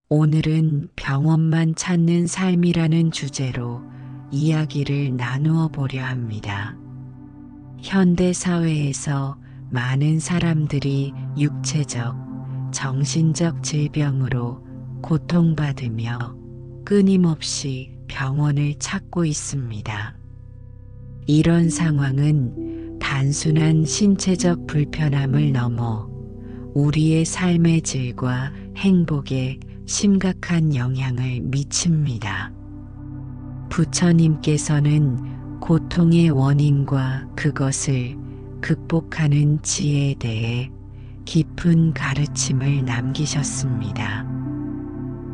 오늘은 병원만 찾는 삶이라는 주제로 이야기를 나누어 보려 합니다. 현대 사회에서 많은 사람들이 육체적, 정신적 질병으로 고통받으며 끊임없이 병원을 찾고 있습니다. 이런 상황은 단순한 신체적 불편함을 넘어 우리의 삶의 질과 행복에 심각한 영향을 미칩니다. 부처님께서는 고통의 원인과 그것을 극복하는 지혜에 대해 깊은 가르침을 남기셨습니다.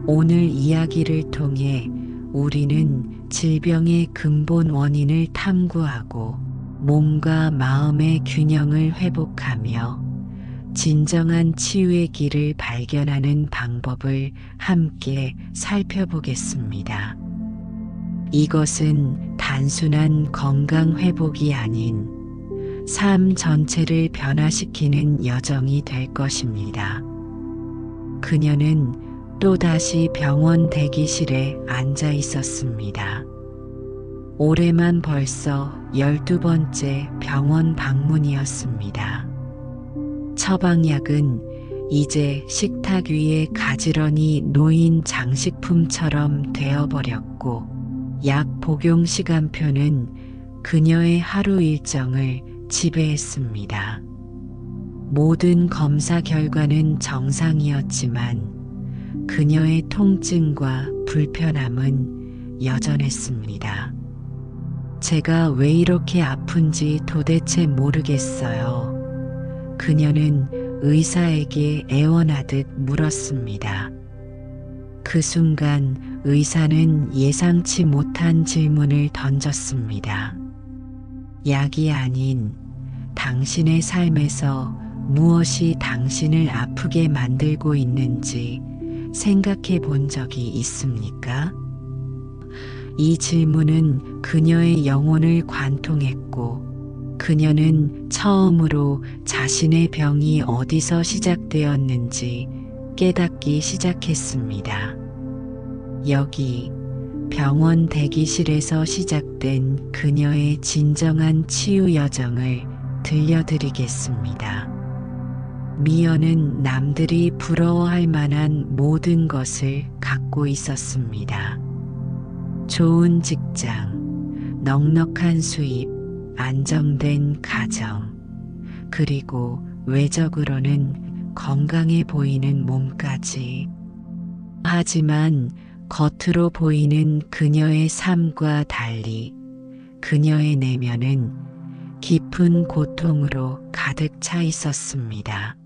오늘 이야기를 통해 우리는 질병의 근본 원인을 탐구하고 몸과 마음의 균형을 회복하며 진정한 치유의 길을 발견하는 방법을 함께 살펴보겠습니다. 이것은 단순한 건강 회복이 아닌 삶 전체를 변화시키는 여정이 될 것입니다. 그녀는 또다시 병원 대기실에 앉아 있었습니다. 올해만 벌써 12번째 병원 방문이었습니다. 처방약은 이제 식탁 위에 가지런히 놓인 장식품처럼 되어버렸고, 약 복용 시간표는 그녀의 하루 일정을 지배했습니다. 모든 검사 결과는 정상이었지만 그녀의 통증과 불편함은 여전했습니다. 제가 왜 이렇게 아픈지 도대체 모르겠어요. 그녀는 의사에게 애원하듯 물었습니다. 그 순간 의사는 예상치 못한 질문을 던졌습니다. 약이 아닌 당신의 삶에서 무엇이 당신을 아프게 만들고 있는지 생각해 본 적이 있습니까? 이 질문은 그녀의 영혼을 관통했고, 그녀는 처음으로 자신의 병이 어디서 시작되었는지 깨닫기 시작했습니다. 여기 병원 대기실에서 시작된 그녀의 진정한 치유 여정을 들려드리겠습니다. 미연은 남들이 부러워할 만한 모든 것을 갖고 있었습니다. 좋은 직장, 넉넉한 수입, 안정된 가정, 그리고 외적으로는 건강해 보이는 몸까지. 하지만 겉으로 보이는 그녀의 삶과 달리 그녀의 내면은 깊은 고통으로 가득 차 있었습니다.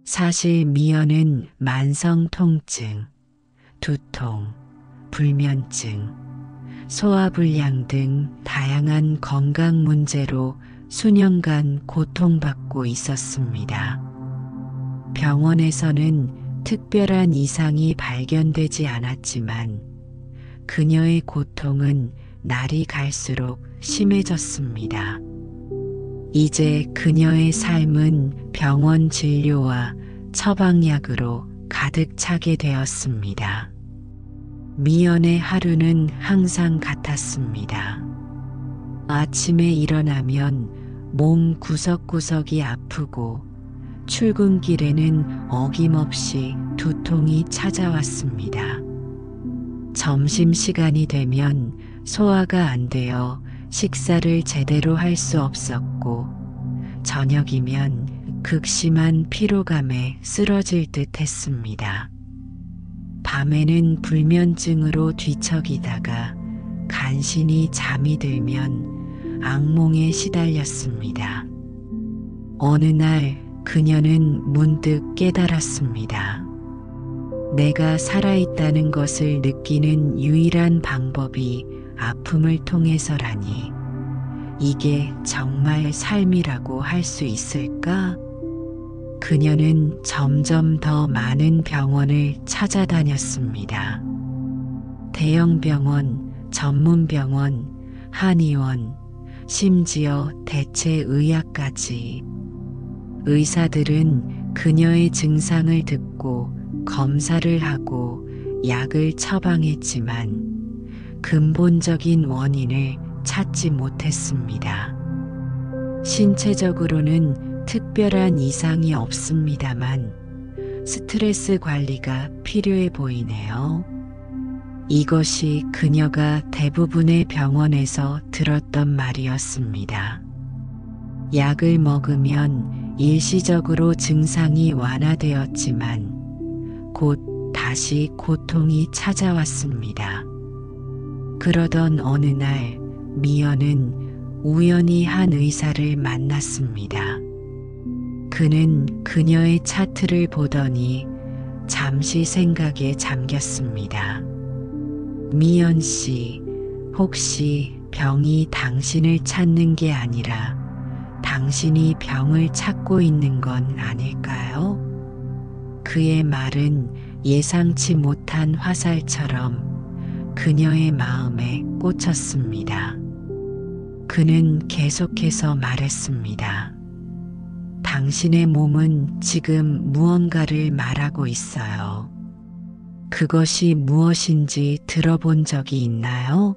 사실 미연은 만성 통증, 두통, 불면증, 소화불량 등 다양한 건강 문제로 수년간 고통받고 있었습니다. 병원에서는 특별한 이상이 발견되지 않았지만 그녀의 고통은 날이 갈수록 심해졌습니다. 이제 그녀의 삶은 병원 진료와 처방약으로 가득 차게 되었습니다. 미연의 하루는 항상 같았습니다. 아침에 일어나면 몸 구석구석이 아프고 출근길에는 어김없이 두통이 찾아왔습니다. 점심시간이 되면 소화가 안 되어 식사를 제대로 할 수 없었고, 저녁이면 극심한 피로감에 쓰러질 듯 했습니다. 밤에는 불면증으로 뒤척이다가 간신히 잠이 들면 악몽에 시달렸습니다. 어느 날 그녀는 문득 깨달았습니다. 내가 살아있다는 것을 느끼는 유일한 방법이 아픔을 통해서라니, 이게 정말 삶이라고 할 수 있을까? 그녀는 점점 더 많은 병원을 찾아다녔습니다. 대형 병원, 전문 병원, 한의원, 심지어 대체의학까지. 의사들은 그녀의 증상을 듣고 검사를 하고 약을 처방했지만 근본적인 원인을 찾지 못했습니다. 신체적으로는 특별한 이상이 없습니다만 스트레스 관리가 필요해 보이네요. 이것이 그녀가 대부분의 병원에서 들었던 말이었습니다. 약을 먹으면 일시적으로 증상이 완화되었지만 곧 다시 고통이 찾아왔습니다. 그러던 어느 날 미연은 우연히 한 의사를 만났습니다. 그는 그녀의 차트를 보더니 잠시 생각에 잠겼습니다. 미연 씨, 혹시 병이 당신을 찾는 게 아니라 당신이 병을 찾고 있는 건 아닐까요? 그의 말은 예상치 못한 화살처럼 그녀의 마음에 꽂혔습니다. 그는 계속해서 말했습니다. 당신의 몸은 지금 무언가를 말하고 있어요. 그것이 무엇인지 들어본 적이 있나요?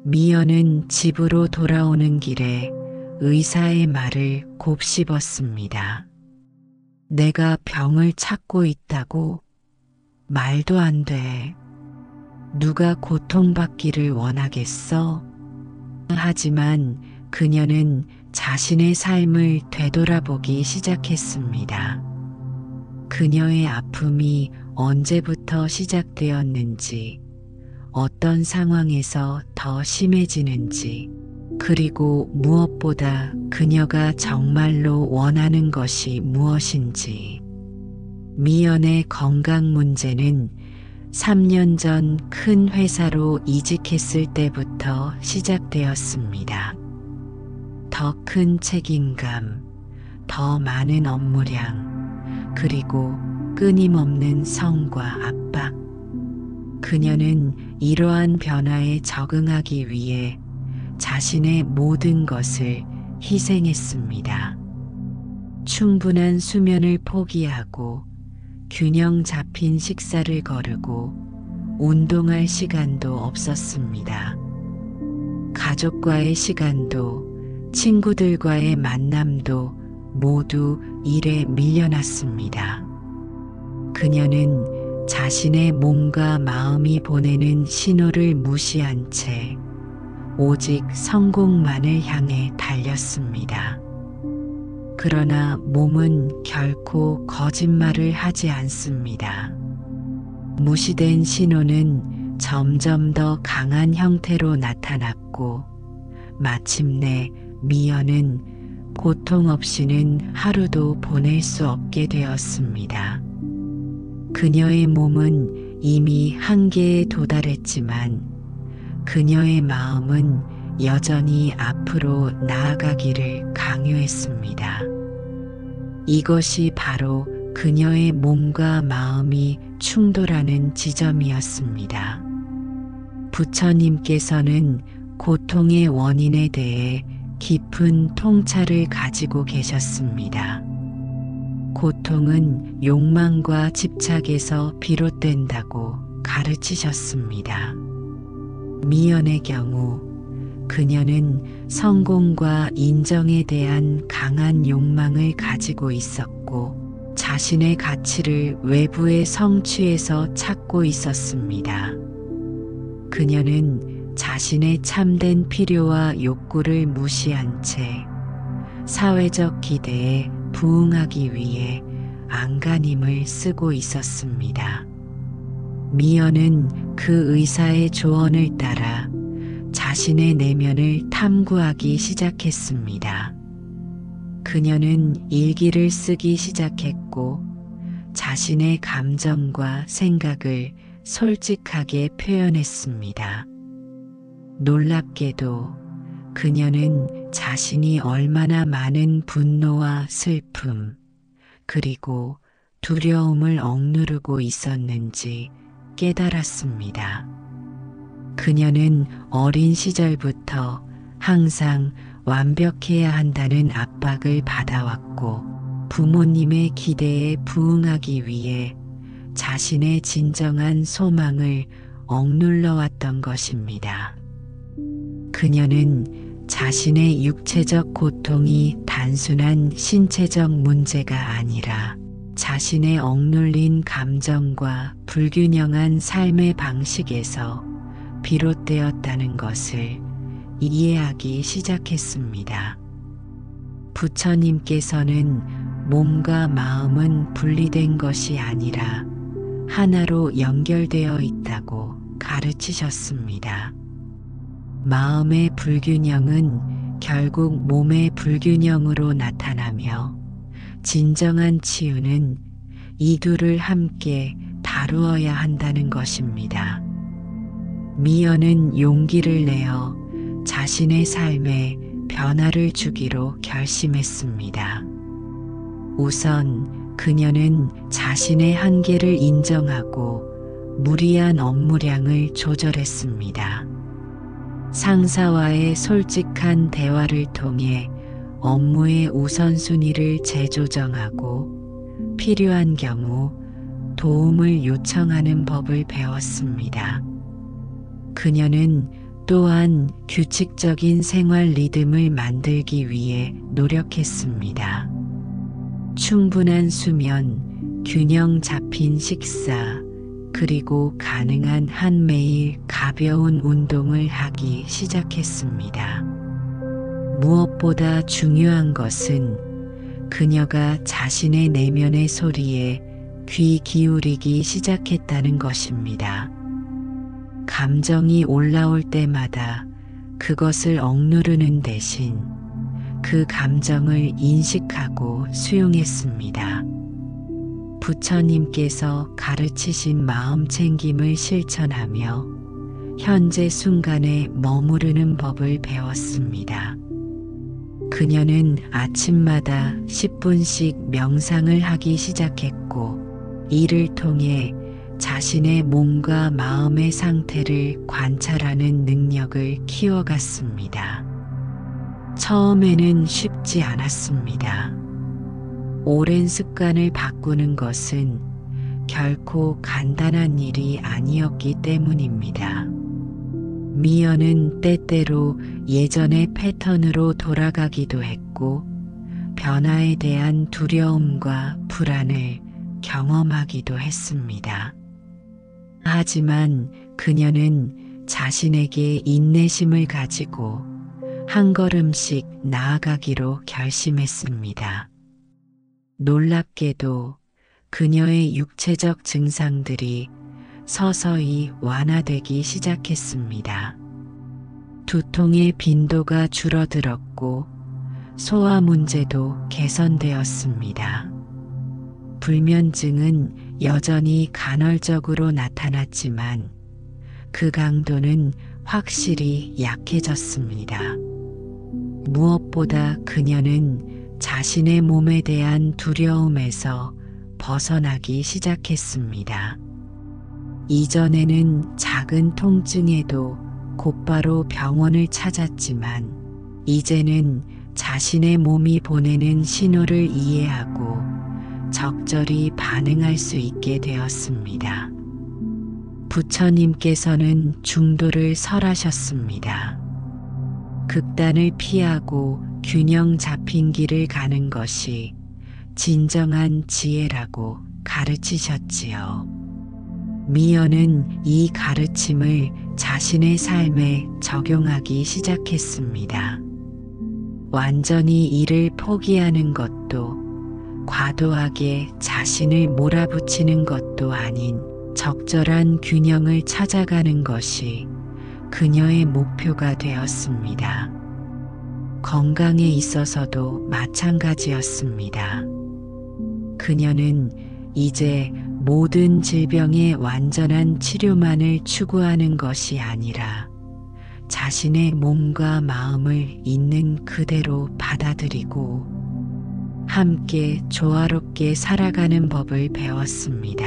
미연은 집으로 돌아오는 길에 의사의 말을 곱씹었습니다. 내가 병을 찾고 있다고? 말도 안 돼. 누가 고통받기를 원하겠어? 하지만 그녀는 자신의 삶을 되돌아보기 시작했습니다. 그녀의 아픔이 언제부터 시작되었는지, 어떤 상황에서 더 심해지는지, 그리고 무엇보다 그녀가 정말로 원하는 것이 무엇인지. 미연의 건강 문제는 3년 전 큰 회사로 이직했을 때부터 시작되었습니다. 더 큰 책임감, 더 많은 업무량, 그리고 끊임없는 성과 압박. 그녀는 이러한 변화에 적응하기 위해 자신의 모든 것을 희생했습니다. 충분한 수면을 포기하고 균형 잡힌 식사를 거르고 운동할 시간도 없었습니다. 가족과의 시간도 친구들과의 만남도 모두 일에 밀려났습니다. 그녀는 자신의 몸과 마음이 보내는 신호를 무시한 채 오직 성공만을 향해 달렸습니다. 그러나 몸은 결코 거짓말을 하지 않습니다. 무시된 신호는 점점 더 강한 형태로 나타났고 마침내 미연은 고통 없이는 하루도 보낼 수 없게 되었습니다. 그녀의 몸은 이미 한계에 도달했지만 그녀의 마음은 여전히 앞으로 나아가기를 강요했습니다. 이것이 바로 그녀의 몸과 마음이 충돌하는 지점이었습니다. 부처님께서는 고통의 원인에 대해 깊은 통찰을 가지고 계셨습니다. 고통은 욕망과 집착에서 비롯된다고 가르치셨습니다. 미연의 경우 그녀는 성공과 인정에 대한 강한 욕망을 가지고 있었고 자신의 가치를 외부의 성취에서 찾고 있었습니다. 그녀는 자신의 참된 필요와 욕구를 무시한 채 사회적 기대에 부응하기 위해 안간힘을 쓰고 있었습니다. 미연은 그 의사의 조언을 따라 자신의 내면을 탐구하기 시작했습니다. 그녀는 일기를 쓰기 시작했고 자신의 감정과 생각을 솔직하게 표현했습니다. 놀랍게도 그녀는 자신이 얼마나 많은 분노와 슬픔, 그리고 두려움을 억누르고 있었는지 깨달았습니다. 그녀는 어린 시절부터 항상 완벽해야 한다는 압박을 받아왔고 부모님의 기대에 부응하기 위해 자신의 진정한 소망을 억눌러 왔던 것입니다. 그녀는 자신의 육체적 고통이 단순한 신체적 문제가 아니라 자신의 억눌린 감정과 불균형한 삶의 방식에서 비롯되었다는 것을 이해하기 시작했습니다. 부처님께서는 몸과 마음은 분리된 것이 아니라 하나로 연결되어 있다고 가르치셨습니다. 마음의 불균형은 결국 몸의 불균형으로 나타나며 진정한 치유는 이 둘을 함께 다루어야 한다는 것입니다. 미연은 용기를 내어 자신의 삶에 변화를 주기로 결심했습니다. 우선 그녀는 자신의 한계를 인정하고 무리한 업무량을 조절했습니다. 상사와의 솔직한 대화를 통해 업무의 우선순위를 재조정하고 필요한 경우 도움을 요청하는 법을 배웠습니다. 그녀는 또한 규칙적인 생활 리듬을 만들기 위해 노력했습니다. 충분한 수면, 균형 잡힌 식사, 그리고 가능한 한 매일 가벼운 운동을 하기 시작했습니다. 무엇보다 중요한 것은 그녀가 자신의 내면의 소리에 귀 기울이기 시작했다는 것입니다. 감정이 올라올 때마다 그것을 억누르는 대신 그 감정을 인식하고 수용했습니다. 부처님께서 가르치신 마음 챙김을 실천하며 현재 순간에 머무르는 법을 배웠습니다. 그녀는 아침마다 10분씩 명상을 하기 시작했고 이를 통해 자신의 몸과 마음의 상태를 관찰하는 능력을 키워갔습니다. 처음에는 쉽지 않았습니다. 오랜 습관을 바꾸는 것은 결코 간단한 일이 아니었기 때문입니다. 미연은 때때로 예전의 패턴으로 돌아가기도 했고 변화에 대한 두려움과 불안을 경험하기도 했습니다. 하지만 그녀는 자신에게 인내심을 가지고 한 걸음씩 나아가기로 결심했습니다. 놀랍게도 그녀의 육체적 증상들이 서서히 완화되기 시작했습니다. 두통의 빈도가 줄어들었고 소화 문제도 개선되었습니다. 불면증은 여전히 간헐적으로 나타났지만 그 강도는 확실히 약해졌습니다. 무엇보다 그녀는 자신의 몸에 대한 두려움에서 벗어나기 시작했습니다. 이전에는 작은 통증에도 곧바로 병원을 찾았지만 이제는 자신의 몸이 보내는 신호를 이해하고 적절히 반응할 수 있게 되었습니다. 부처님께서는 중도를 설하셨습니다. 극단을 피하고 균형 잡힌 길을 가는 것이 진정한 지혜라고 가르치셨지요. 미연은 이 가르침을 자신의 삶에 적용하기 시작했습니다. 완전히 이를 포기하는 것도 과도하게 자신을 몰아붙이는 것도 아닌 적절한 균형을 찾아가는 것이 그녀의 목표가 되었습니다. 건강에 있어서도 마찬가지였습니다. 그녀는 이제 모든 질병의 완전한 치료만을 추구하는 것이 아니라 자신의 몸과 마음을 있는 그대로 받아들이고 함께 조화롭게 살아가는 법을 배웠습니다.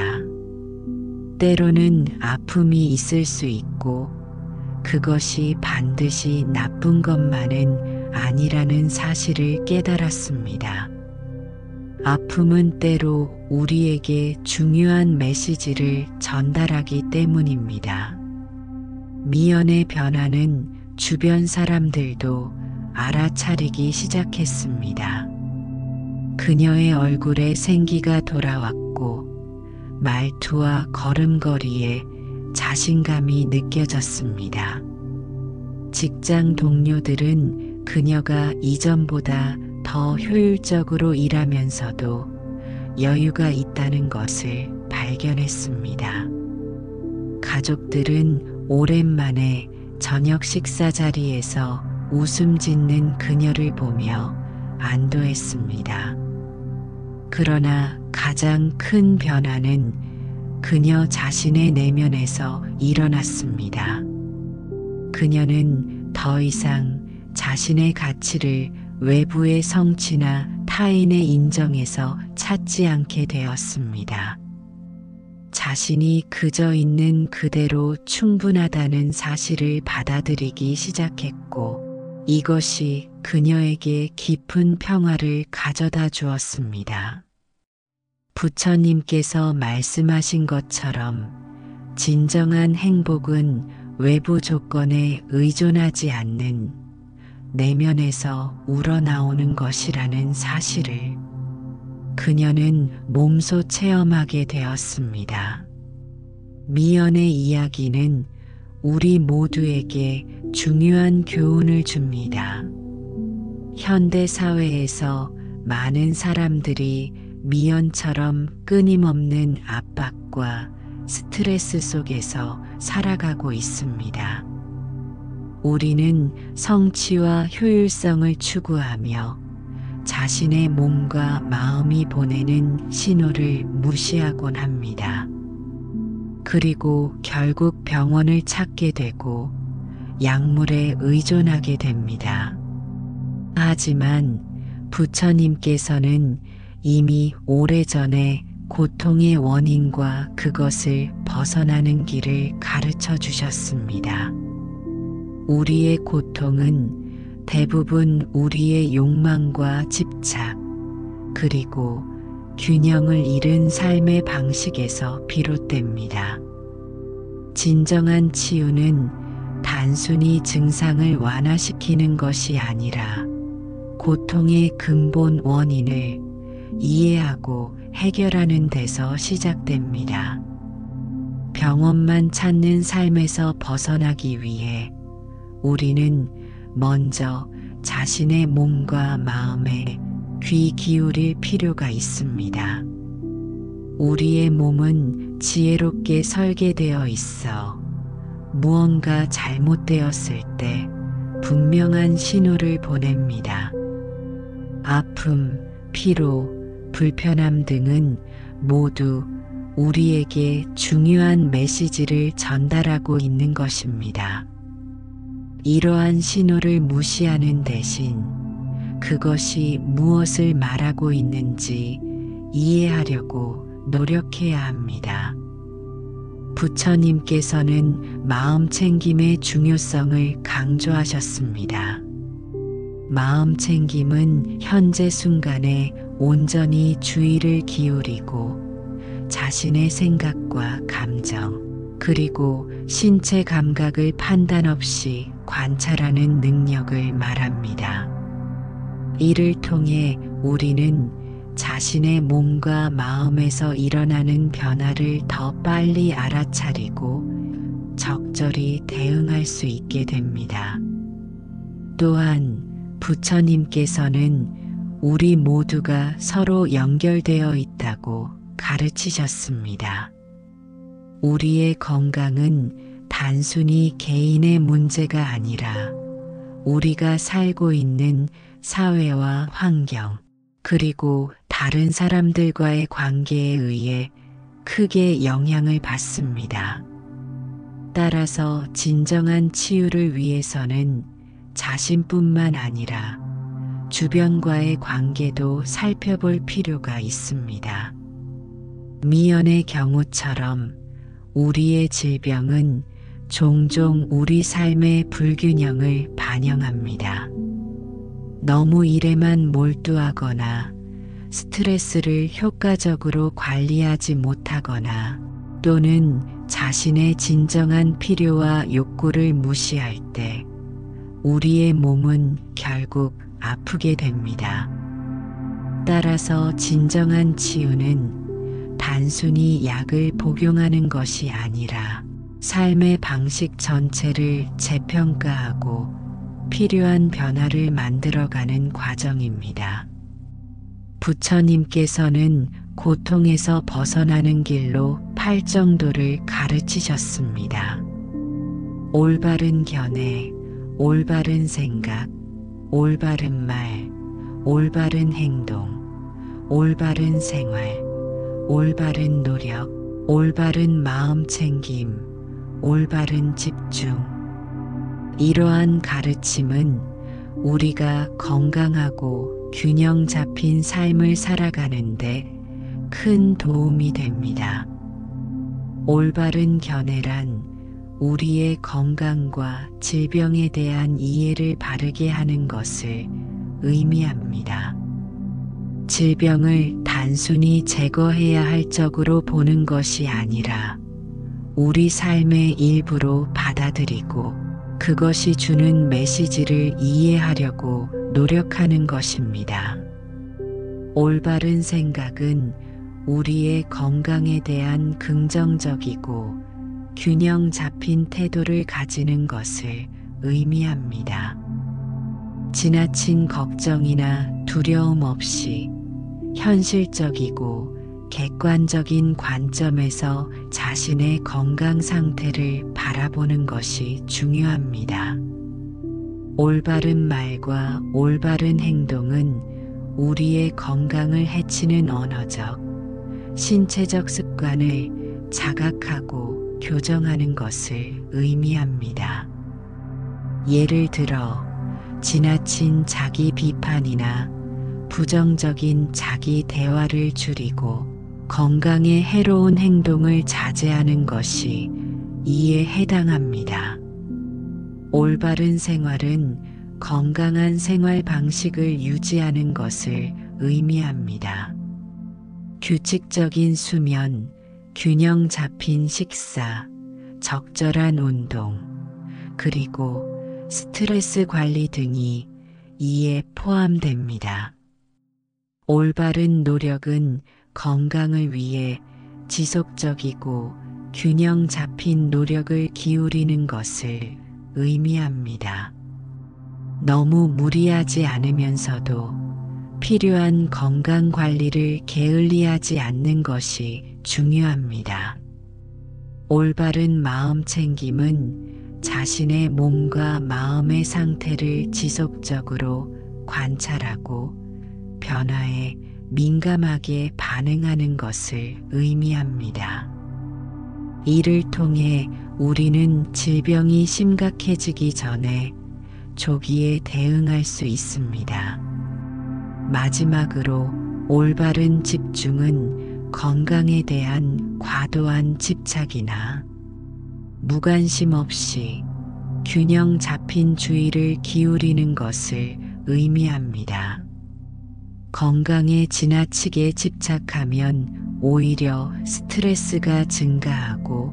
때로는 아픔이 있을 수 있고 그것이 반드시 나쁜 것만은 아니라는 사실을 깨달았습니다. 아픔은 때로 우리에게 중요한 메시지를 전달하기 때문입니다. 미연의 변화는 주변 사람들도 알아차리기 시작했습니다. 그녀의 얼굴에 생기가 돌아왔고 말투와 걸음걸이에 자신감이 느껴졌습니다. 직장 동료들은 그녀가 이전보다 더 효율적으로 일하면서도 여유가 있다는 것을 발견했습니다. 가족들은 오랜만에 저녁 식사 자리에서 웃음 짓는 그녀를 보며 안도했습니다. 그러나 가장 큰 변화는 그녀 자신의 내면에서 일어났습니다. 그녀는 더 이상 자신의 가치를 외부의 성취나 타인의 인정에서 찾지 않게 되었습니다. 자신이 그저 있는 그대로 충분하다는 사실을 받아들이기 시작했고, 이것이 그녀에게 깊은 평화를 가져다 주었습니다. 부처님께서 말씀하신 것처럼 진정한 행복은 외부 조건에 의존하지 않는 내면에서 우러나오는 것이라는 사실을 그녀는 몸소 체험하게 되었습니다. 미연의 이야기는 우리 모두에게 중요한 교훈을 줍니다. 현대 사회에서 많은 사람들이 미연처럼 끊임없는 압박과 스트레스 속에서 살아가고 있습니다. 우리는 성취와 효율성을 추구하며 자신의 몸과 마음이 보내는 신호를 무시하곤 합니다. 그리고 결국 병원을 찾게 되고 약물에 의존하게 됩니다. 하지만 부처님께서는 이미 오래전에 고통의 원인과 그것을 벗어나는 길을 가르쳐 주셨습니다. 우리의 고통은 대부분 우리의 욕망과 집착, 그리고 균형을 잃은 삶의 방식에서 비롯됩니다. 진정한 치유는 단순히 증상을 완화시키는 것이 아니라 고통의 근본 원인을 이해하고 해결하는 데서 시작됩니다. 병원만 찾는 삶에서 벗어나기 위해 우리는 먼저 자신의 몸과 마음에 귀 기울일 필요가 있습니다. 우리의 몸은 지혜롭게 설계되어 있어 무언가 잘못되었을 때 분명한 신호를 보냅니다. 아픔, 피로, 불편함 등은 모두 우리에게 중요한 메시지를 전달하고 있는 것입니다. 이러한 신호를 무시하는 대신 그것이 무엇을 말하고 있는지 이해하려고 노력해야 합니다. 부처님께서는 마음 챙김의 중요성을 강조하셨습니다. 마음 챙김은 현재 순간에 온전히 주의를 기울이고 자신의 생각과 감정, 그리고 신체 감각을 판단 없이 관찰하는 능력을 말합니다. 이를 통해 우리는 자신의 몸과 마음에서 일어나는 변화를 더 빨리 알아차리고 적절히 대응할 수 있게 됩니다. 또한 부처님께서는 우리 모두가 서로 연결되어 있다고 가르치셨습니다. 우리의 건강은 단순히 개인의 문제가 아니라 우리가 살고 있는 사회와 환경, 그리고 다른 사람들과의 관계에 의해 크게 영향을 받습니다. 따라서 진정한 치유를 위해서는 자신뿐만 아니라 주변과의 관계도 살펴볼 필요가 있습니다. 미연의 경우처럼 우리의 질병은 종종 우리 삶의 불균형을 반영합니다. 너무 일에만 몰두하거나 스트레스를 효과적으로 관리하지 못하거나 또는 자신의 진정한 필요와 욕구를 무시할 때 우리의 몸은 결국 아프게 됩니다. 따라서 진정한 치유는 단순히 약을 복용하는 것이 아니라 삶의 방식 전체를 재평가하고 필요한 변화를 만들어가는 과정입니다. 부처님께서는 고통에서 벗어나는 길로 팔정도를 가르치셨습니다. 올바른 견해, 올바른 생각, 올바른 말, 올바른 행동, 올바른 생활, 올바른 노력, 올바른 마음 챙김, 올바른 집중. 이러한 가르침은 우리가 건강하고 균형 잡힌 삶을 살아가는데 큰 도움이 됩니다. 올바른 견해란 우리의 건강과 질병에 대한 이해를 바르게 하는 것을 의미합니다. 질병을 단순히 제거해야 할 적으로 보는 것이 아니라 우리 삶의 일부로 받아들이고 그것이 주는 메시지를 이해하려고 노력하는 것입니다. 올바른 생각은 우리의 건강에 대한 긍정적이고 균형 잡힌 태도를 가지는 것을 의미합니다. 지나친 걱정이나 두려움 없이 현실적이고 객관적인 관점에서 자신의 건강 상태를 바라보는 것이 중요합니다. 올바른 말과 올바른 행동은 우리의 건강을 해치는 언어적, 신체적 습관을 자각하고 교정하는 것을 의미합니다. 예를 들어 지나친 자기 비판이나 부정적인 자기 대화를 줄이고 건강에 해로운 행동을 자제하는 것이 이에 해당합니다. 올바른 생활은 건강한 생활 방식을 유지하는 것을 의미합니다. 규칙적인 수면, 균형 잡힌 식사, 적절한 운동, 그리고 스트레스 관리 등이 이에 포함됩니다. 올바른 노력은 건강을 위해 지속적이고 균형 잡힌 노력을 기울이는 것을 의미합니다. 너무 무리하지 않으면서도 필요한 건강 관리를 게을리하지 않는 것이 중요합니다. 올바른 마음 챙김은 자신의 몸과 마음의 상태를 지속적으로 관찰하고 변화에 민감하게 반응하는 것을 의미합니다. 이를 통해 우리는 질병이 심각해지기 전에 조기에 대응할 수 있습니다. 마지막으로 올바른 집중은 건강에 대한 과도한 집착이나 무관심 없이 균형 잡힌 주의를 기울이는 것을 의미합니다. 건강에 지나치게 집착하면 오히려 스트레스가 증가하고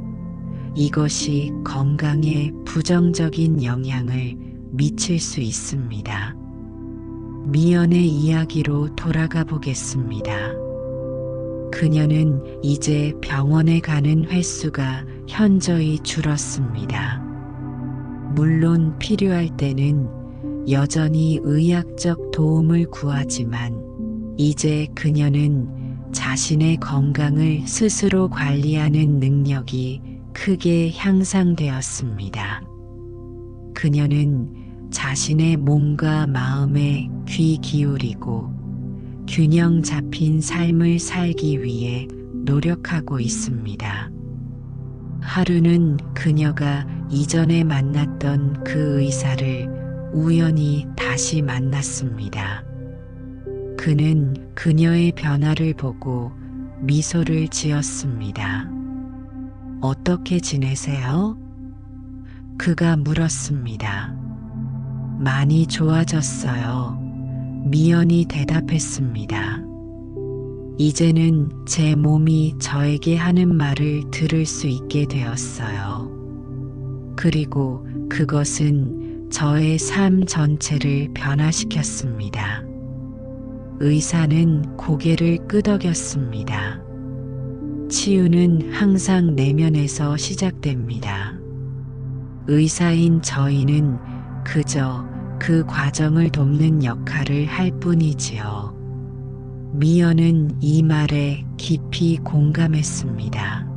이것이 건강에 부정적인 영향을 미칠 수 있습니다. 미연의 이야기로 돌아가 보겠습니다. 그녀는 이제 병원에 가는 횟수가 현저히 줄었습니다. 물론 필요할 때는 여전히 의학적 도움을 구하지만 이제 그녀는 자신의 건강을 스스로 관리하는 능력이 크게 향상되었습니다. 그녀는 자신의 몸과 마음에 귀 기울이고 균형 잡힌 삶을 살기 위해 노력하고 있습니다. 하루는 그녀가 이전에 만났던 그 의사를 우연히 다시 만났습니다. 그는 그녀의 변화를 보고 미소를 지었습니다. 어떻게 지내세요? 그가 물었습니다. 많이 좋아졌어요. 미연이 대답했습니다. 이제는 제 몸이 저에게 하는 말을 들을 수 있게 되었어요. 그리고 그것은 저의 삶 전체를 변화시켰습니다. 의사는 고개를 끄덕였습니다. 치유는 항상 내면에서 시작됩니다. 의사인 저희는 그저 그 과정을 돕는 역할을 할 뿐이지요. 미연은 이 말에 깊이 공감했습니다.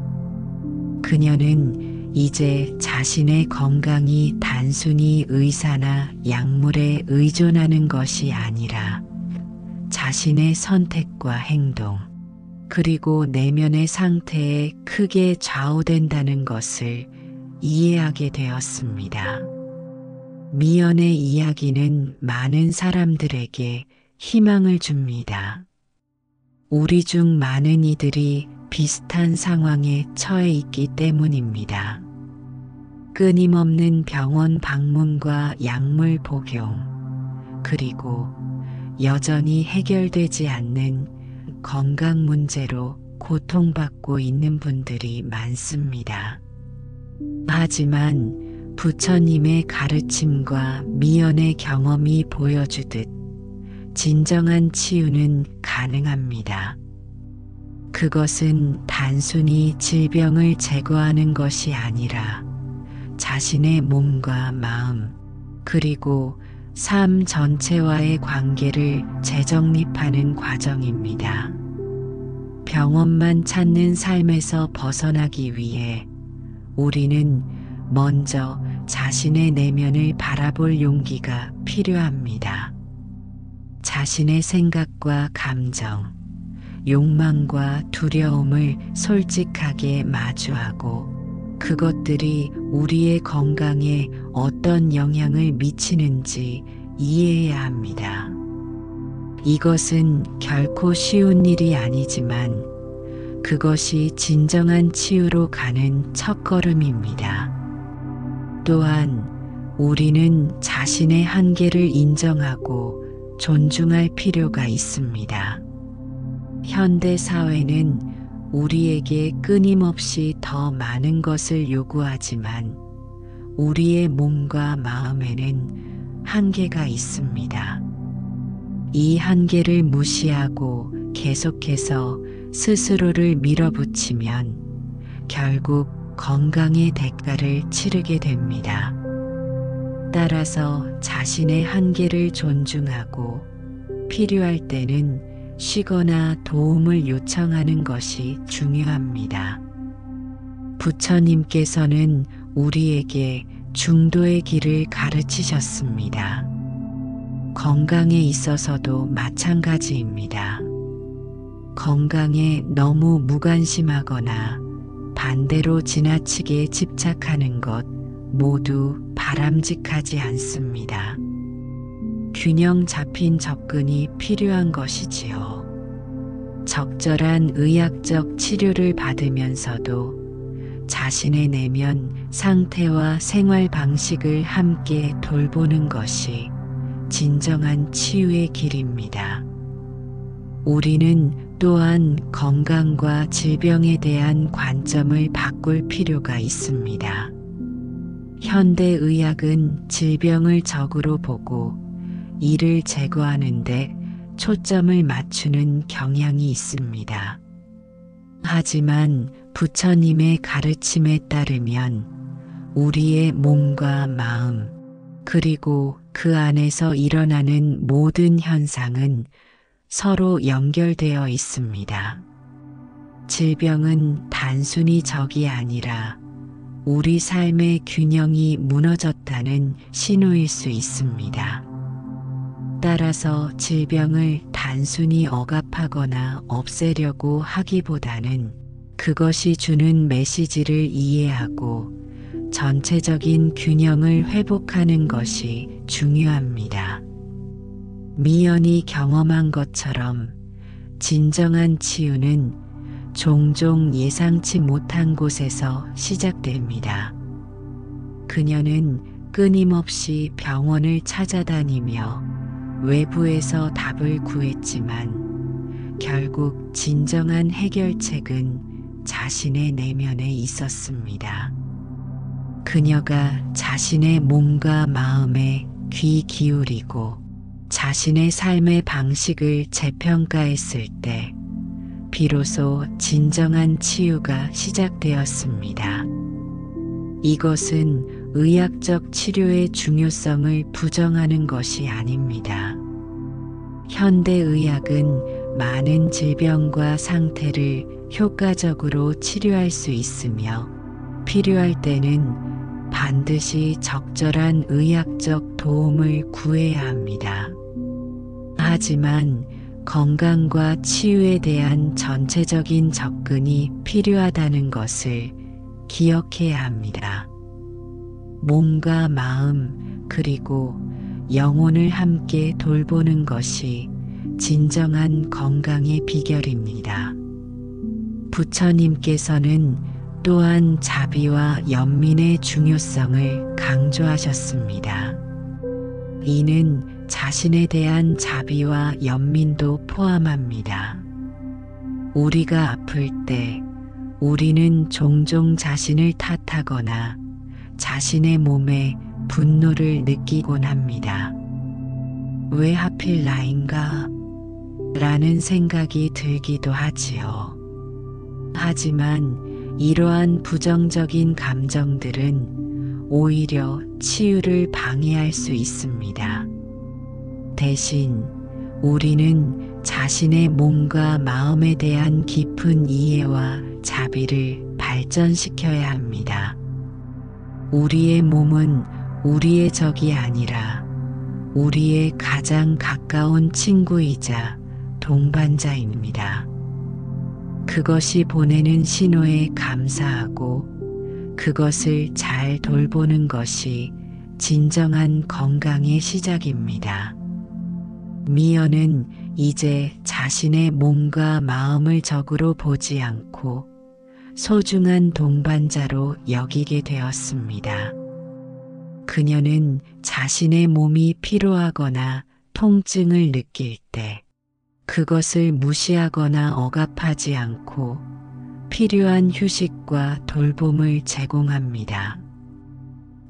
그녀는 이제 자신의 건강이 단순히 의사나 약물에 의존하는 것이 아니라 자신의 선택과 행동, 그리고 내면의 상태에 크게 좌우된다는 것을 이해하게 되었습니다. 미연의 이야기는 많은 사람들에게 희망을 줍니다. 우리 중 많은 이들이 비슷한 상황에 처해 있기 때문입니다. 끊임없는 병원 방문과 약물 복용, 그리고 여전히 해결되지 않는 건강 문제로 고통받고 있는 분들이 많습니다. 하지만 부처님의 가르침과 미연의 경험이 보여주듯 진정한 치유는 가능합니다. 그것은 단순히 질병을 제거하는 것이 아니라 자신의 몸과 마음, 그리고 삶 전체와의 관계를 재정립하는 과정입니다. 병원만 찾는 삶에서 벗어나기 위해 우리는 먼저 자신의 내면을 바라볼 용기가 필요합니다. 자신의 생각과 감정, 욕망과 두려움을 솔직하게 마주하고 그것들이 우리의 건강에 어떤 영향을 미치는지 이해해야 합니다. 이것은 결코 쉬운 일이 아니지만 그것이 진정한 치유로 가는 첫걸음입니다. 또한 우리는 자신의 한계를 인정하고 존중할 필요가 있습니다. 현대 사회는 우리에게 끊임없이 더 많은 것을 요구하지만 우리의 몸과 마음에는 한계가 있습니다. 이 한계를 무시하고 계속해서 스스로를 밀어붙이면 결국 건강의 대가를 치르게 됩니다. 따라서 자신의 한계를 존중하고 필요할 때는 쉬거나 도움을 요청하는 것이 중요합니다. 부처님께서는 우리에게 중도의 길을 가르치셨습니다. 건강에 있어서도 마찬가지입니다. 건강에 너무 무관심하거나 반대로 지나치게 집착하는 것 모두 바람직하지 않습니다. 균형 잡힌 접근이 필요한 것이지요. 적절한 의학적 치료를 받으면서도 자신의 내면 상태와 생활 방식을 함께 돌보는 것이 진정한 치유의 길입니다. 우리는 또한 건강과 질병에 대한 관점을 바꿀 필요가 있습니다. 현대의학은 질병을 적으로 보고 이를 제거하는데 초점을 맞추는 경향이 있습니다. 하지만 부처님의 가르침에 따르면 우리의 몸과 마음, 그리고 그 안에서 일어나는 모든 현상은 서로 연결되어 있습니다. 질병은 단순히 적이 아니라 우리 삶의 균형이 무너졌다는 신호일 수 있습니다. 따라서 질병을 단순히 억압하거나 없애려고 하기보다는 그것이 주는 메시지를 이해하고 전체적인 균형을 회복하는 것이 중요합니다. 미연이 경험한 것처럼 진정한 치유는 종종 예상치 못한 곳에서 시작됩니다. 그녀는 끊임없이 병원을 찾아다니며 외부에서 답을 구했지만 결국 진정한 해결책은 자신의 내면에 있었습니다. 그녀가 자신의 몸과 마음에 귀 기울이고 자신의 삶의 방식을 재평가했을 때 비로소 진정한 치유가 시작되었습니다. 이것은 의학적 치료의 중요성을 부정하는 것이 아닙니다. 현대의학은 많은 질병과 상태를 효과적으로 치료할 수 있으며 필요할 때는 반드시 적절한 의학적 도움을 구해야 합니다. 하지만 건강과 치유에 대한 전체적인 접근이 필요하다는 것을 기억해야 합니다. 몸과 마음 그리고 영혼을 함께 돌보는 것이 진정한 건강의 비결입니다. 부처님께서는 또한 자비와 연민의 중요성을 강조하셨습니다. 이는 자신에 대한 자비와 연민도 포함합니다. 우리가 아플 때 우리는 종종 자신을 탓하거나 자신의 몸에 분노를 느끼곤 합니다. 왜 하필 나인가? 라는 생각이 들기도 하지요. 하지만 이러한 부정적인 감정들은 오히려 치유를 방해할 수 있습니다. 대신 우리는 자신의 몸과 마음에 대한 깊은 이해와 자비를 발전시켜야 합니다. 우리의 몸은 우리의 적이 아니라 우리의 가장 가까운 친구이자 동반자입니다. 그것이 보내는 신호에 감사하고 그것을 잘 돌보는 것이 진정한 건강의 시작입니다. 미연은 이제 자신의 몸과 마음을 적으로 보지 않고 소중한 동반자로 여기게 되었습니다. 그녀는 자신의 몸이 피로하거나 통증을 느낄 때 그것을 무시하거나 억압하지 않고 필요한 휴식과 돌봄을 제공합니다.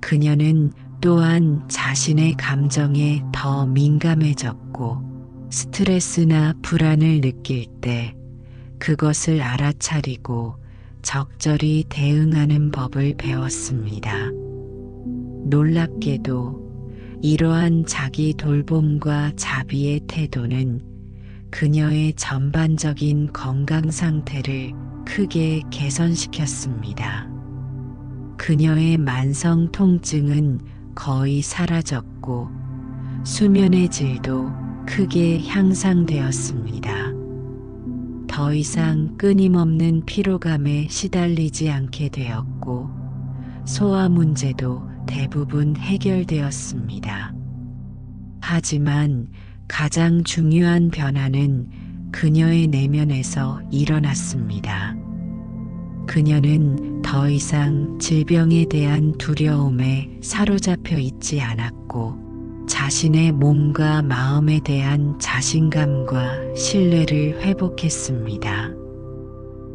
그녀는 또한 자신의 감정에 더 민감해졌고 스트레스나 불안을 느낄 때 그것을 알아차리고 적절히 대응하는 법을 배웠습니다. 놀랍게도 이러한 자기 돌봄과 자비의 태도는 그녀의 전반적인 건강 상태를 크게 개선시켰습니다. 그녀의 만성 통증은 거의 사라졌고 수면의 질도 크게 향상되었습니다. 더 이상 끊임없는 피로감에 시달리지 않게 되었고 소화 문제도 대부분 해결되었습니다. 하지만 가장 중요한 변화는 그녀의 내면에서 일어났습니다. 그녀는 더 이상 질병에 대한 두려움에 사로잡혀 있지 않았고 자신의 몸과 마음에 대한 자신감과 신뢰를 회복했습니다.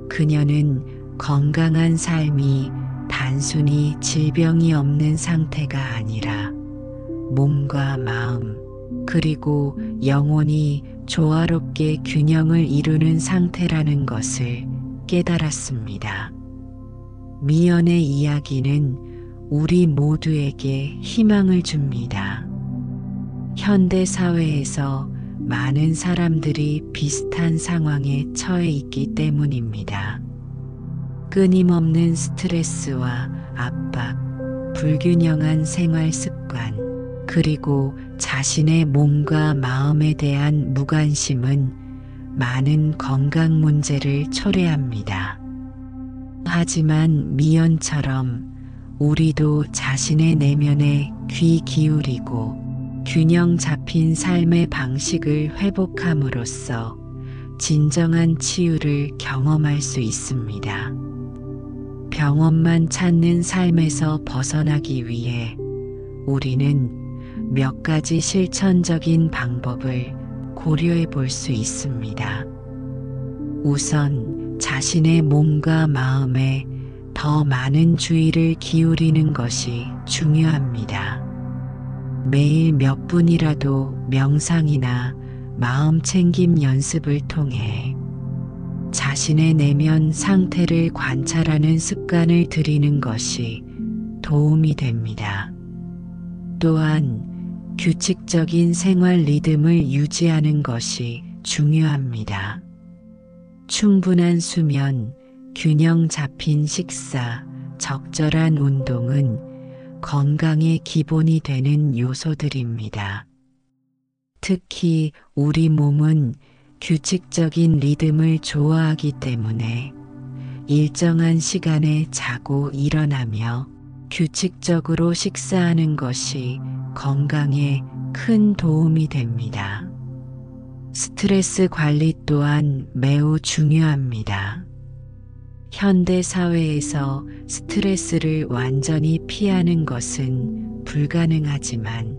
그녀는 건강한 삶이 단순히 질병이 없는 상태가 아니라 몸과 마음 그리고 영혼이 조화롭게 균형을 이루는 상태라는 것을 깨달았습니다. 미연의 이야기는 우리 모두에게 희망을 줍니다. 현대 사회에서 많은 사람들이 비슷한 상황에 처해 있기 때문입니다. 끊임없는 스트레스와 압박, 불균형한 생활 습관, 그리고 자신의 몸과 마음에 대한 무관심은 많은 건강 문제를 초래합니다. 하지만 미연처럼 우리도 자신의 내면에 귀 기울이고 균형 잡힌 삶의 방식을 회복함으로써 진정한 치유를 경험할 수 있습니다. 병원만 찾는 삶에서 벗어나기 위해 우리는 몇 가지 실천적인 방법을 고려해 볼 수 있습니다. 우선 자신의 몸과 마음에 더 많은 주의를 기울이는 것이 중요합니다. 매일 몇 분이라도 명상이나 마음 챙김 연습을 통해 자신의 내면 상태를 관찰하는 습관을 들이는 것이 도움이 됩니다. 또한 규칙적인 생활 리듬을 유지하는 것이 중요합니다. 충분한 수면, 균형 잡힌 식사, 적절한 운동은 건강의 기본이 되는 요소들입니다. 특히 우리 몸은 규칙적인 리듬을 좋아하기 때문에 일정한 시간에 자고 일어나며 규칙적으로 식사하는 것이 건강에 큰 도움이 됩니다. 스트레스 관리 또한 매우 중요합니다. 현대 사회에서 스트레스를 완전히 피하는 것은 불가능하지만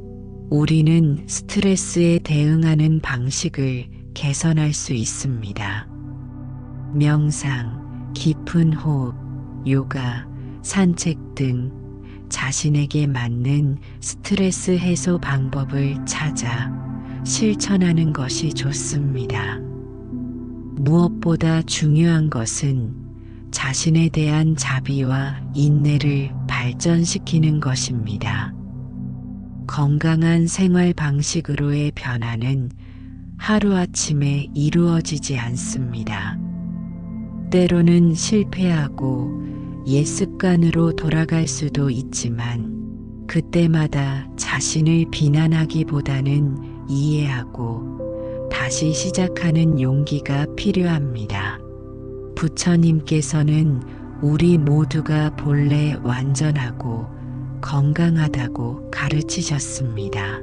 우리는 스트레스에 대응하는 방식을 개선할 수 있습니다. 명상, 깊은 호흡, 요가, 산책 등 자신에게 맞는 스트레스 해소 방법을 찾아 실천하는 것이 좋습니다. 무엇보다 중요한 것은 자신에 대한 자비와 인내를 발전시키는 것입니다. 건강한 생활 방식으로의 변화는 하루아침에 이루어지지 않습니다. 때로는 실패하고 옛 습관으로 돌아갈 수도 있지만 그때마다 자신을 비난하기보다는 이해하고 다시 시작하는 용기가 필요합니다. 부처님께서는 우리 모두가 본래 완전하고 건강하다고 가르치셨습니다.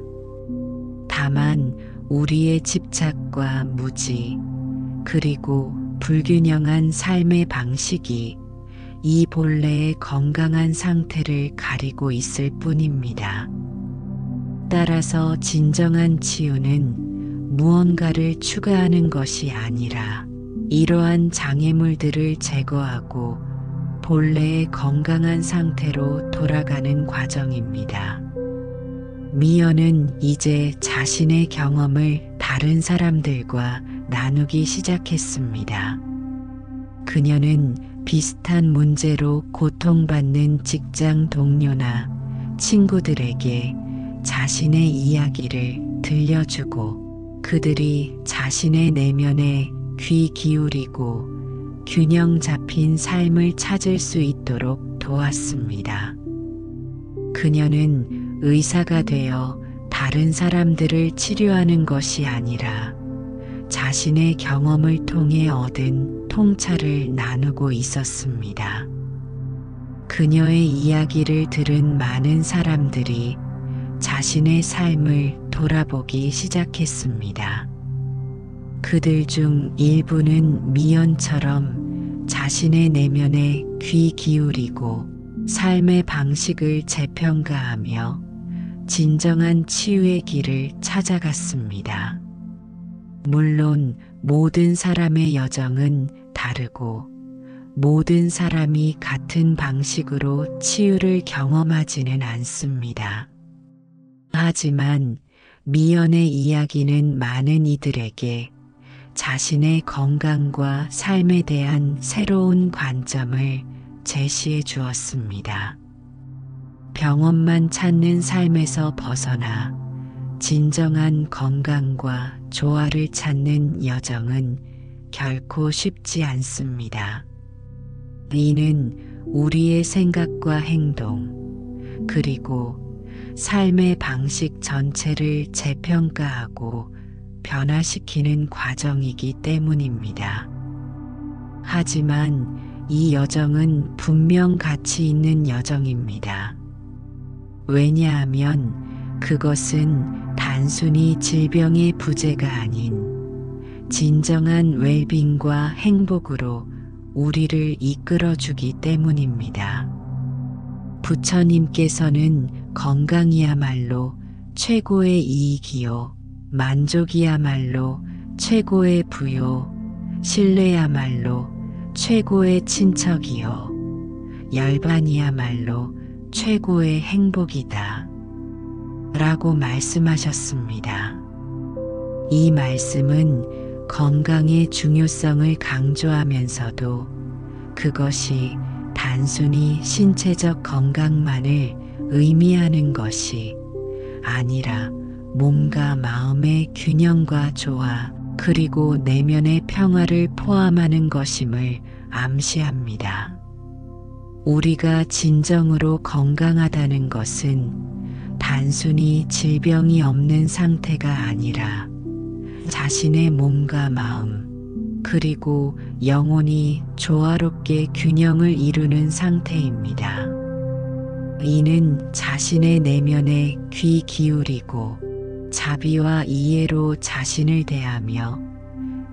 다만 우리의 집착과 무지, 그리고 불균형한 삶의 방식이 이 본래의 건강한 상태를 가리고 있을 뿐입니다. 따라서 진정한 치유는 무언가를 추가하는 것이 아니라 이러한 장애물들을 제거하고 본래의 건강한 상태로 돌아가는 과정입니다. 미연은 이제 자신의 경험을 다른 사람들과 나누기 시작했습니다. 그녀는 비슷한 문제로 고통받는 직장 동료나 친구들에게 자신의 이야기를 들려주고 그들이 자신의 내면에 귀 기울이고 균형 잡힌 삶을 찾을 수 있도록 도왔습니다. 그녀는 의사가 되어 다른 사람들을 치료하는 것이 아니라 자신의 경험을 통해 얻은 통찰을 나누고 있었습니다. 그녀의 이야기를 들은 많은 사람들이 자신의 삶을 돌아보기 시작했습니다. 그들 중 일부는 미연처럼 자신의 내면에 귀 기울이고 삶의 방식을 재평가하며 진정한 치유의 길을 찾아갔습니다. 물론 모든 사람의 여정은 다르고 모든 사람이 같은 방식으로 치유를 경험하지는 않습니다. 하지만 미연의 이야기는 많은 이들에게 자신의 건강과 삶에 대한 새로운 관점을 제시해 주었습니다. 병원만 찾는 삶에서 벗어나 진정한 건강과 조화를 찾는 여정은 결코 쉽지 않습니다. 이는 우리의 생각과 행동, 그리고 삶의 방식 전체를 재평가하고 변화시키는 과정이기 때문입니다. 하지만 이 여정은 분명 가치 있는 여정입니다. 왜냐하면 그것은 단순히 질병의 부재가 아닌 진정한 웰빙과 행복으로 우리를 이끌어주기 때문입니다. 부처님께서는 건강이야말로 최고의 이익이요, 만족이야말로 최고의 부요, 신뢰야말로 최고의 친척이요. 열반이야말로 최고의 행복이다. 라고 말씀하셨습니다. 이 말씀은 건강의 중요성을 강조하면서도 그것이 단순히 신체적 건강만을 의미하는 것이 아니라 몸과 마음의 균형과 조화 그리고 내면의 평화를 포함하는 것임을 암시합니다. 우리가 진정으로 건강하다는 것은 단순히 질병이 없는 상태가 아니라 자신의 몸과 마음 그리고 영혼이 조화롭게 균형을 이루는 상태입니다. 이는 자신의 내면에 귀 기울이고 자비와 이해로 자신을 대하며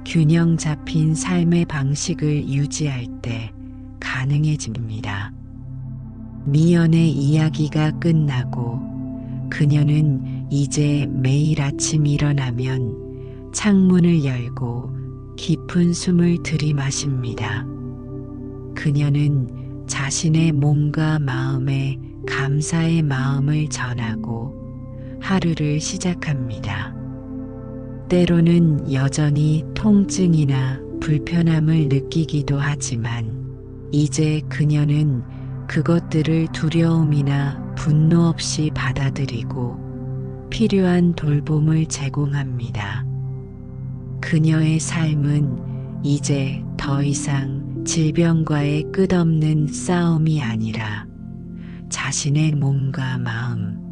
균형 잡힌 삶의 방식을 유지할 때 가능해집니다. 미연의 이야기가 끝나고 그녀는 이제 매일 아침 일어나면 창문을 열고 깊은 숨을 들이마십니다. 그녀는 자신의 몸과 마음에 감사의 마음을 전하고 하루를 시작합니다. 때로는 여전히 통증이나 불편함을 느끼기도 하지만 이제 그녀는 그것들을 두려움이나 분노 없이 받아들이고 필요한 돌봄을 제공합니다. 그녀의 삶은 이제 더 이상 질병과의 끝없는 싸움이 아니라 자신의 몸과 마음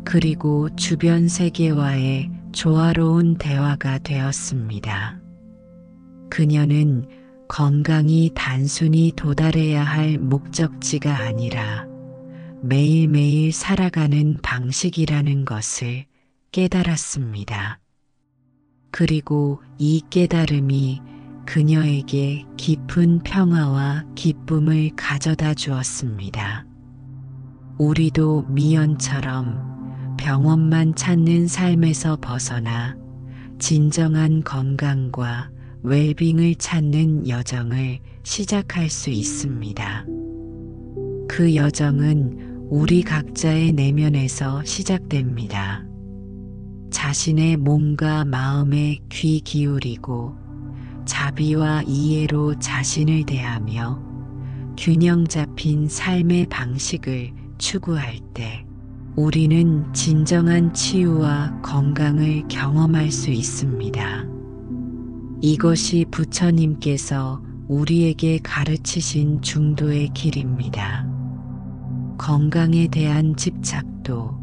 그리고 주변 세계와의 조화로운 대화가 되었습니다. 그녀는 건강이 단순히 도달해야 할 목적지가 아니라 매일매일 살아가는 방식이라는 것을 깨달았습니다. 그리고 이 깨달음이 그녀에게 깊은 평화와 기쁨을 가져다 주었습니다. 우리도 미연처럼 병원만 찾는 삶에서 벗어나 진정한 건강과 웰빙을 찾는 여정을 시작할 수 있습니다. 그 여정은 우리 각자의 내면에서 시작됩니다. 자신의 몸과 마음에 귀 기울이고 자비와 이해로 자신을 대하며 균형 잡힌 삶의 방식을 추구할 때 우리는 진정한 치유와 건강을 경험할 수 있습니다. 이것이 부처님께서 우리에게 가르치신 중도의 길입니다. 건강에 대한 집착도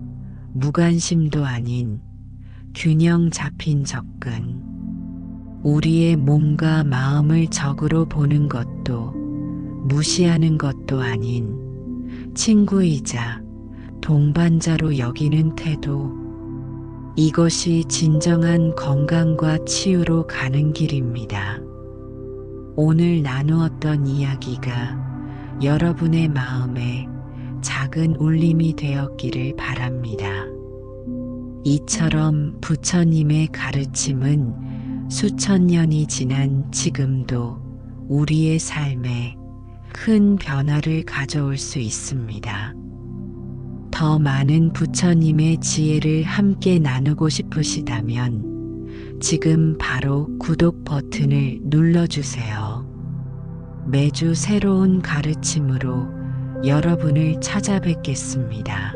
무관심도 아닌 균형 잡힌 접근. 우리의 몸과 마음을 적으로 보는 것도 무시하는 것도 아닌 친구이자 동반자로 여기는 태도. 이것이 진정한 건강과 치유로 가는 길입니다. 오늘 나누었던 이야기가 여러분의 마음에 작은 울림이 되었기를 바랍니다. 이처럼 부처님의 가르침은 수천 년이 지난 지금도 우리의 삶에 큰 변화를 가져올 수 있습니다. 더 많은 부처님의 지혜를 함께 나누고 싶으시다면 지금 바로 구독 버튼을 눌러주세요. 매주 새로운 가르침으로 여러분을 찾아뵙겠습니다.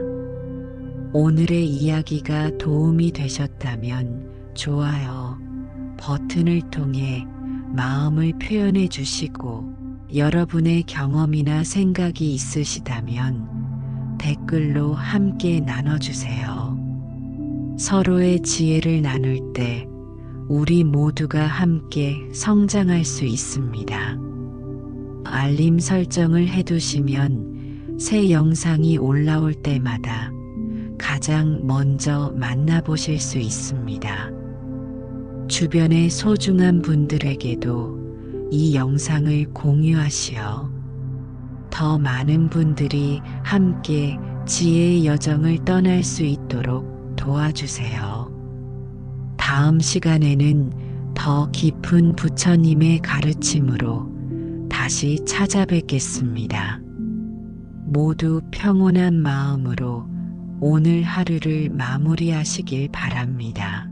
오늘의 이야기가 도움이 되셨다면 좋아요 버튼을 통해 마음을 표현해 주시고 여러분의 경험이나 생각이 있으시다면 댓글로 함께 나눠주세요. 서로의 지혜를 나눌 때 우리 모두가 함께 성장할 수 있습니다. 알림 설정을 해두시면 새 영상이 올라올 때마다 가장 먼저 만나보실 수 있습니다. 주변의 소중한 분들에게도 이 영상을 공유하시어 더 많은 분들이 함께 지혜의 여정을 떠날 수 있도록 도와주세요. 다음 시간에는 더 깊은 부처님의 가르침으로 다시 찾아뵙겠습니다. 모두 평온한 마음으로 오늘 하루를 마무리하시길 바랍니다.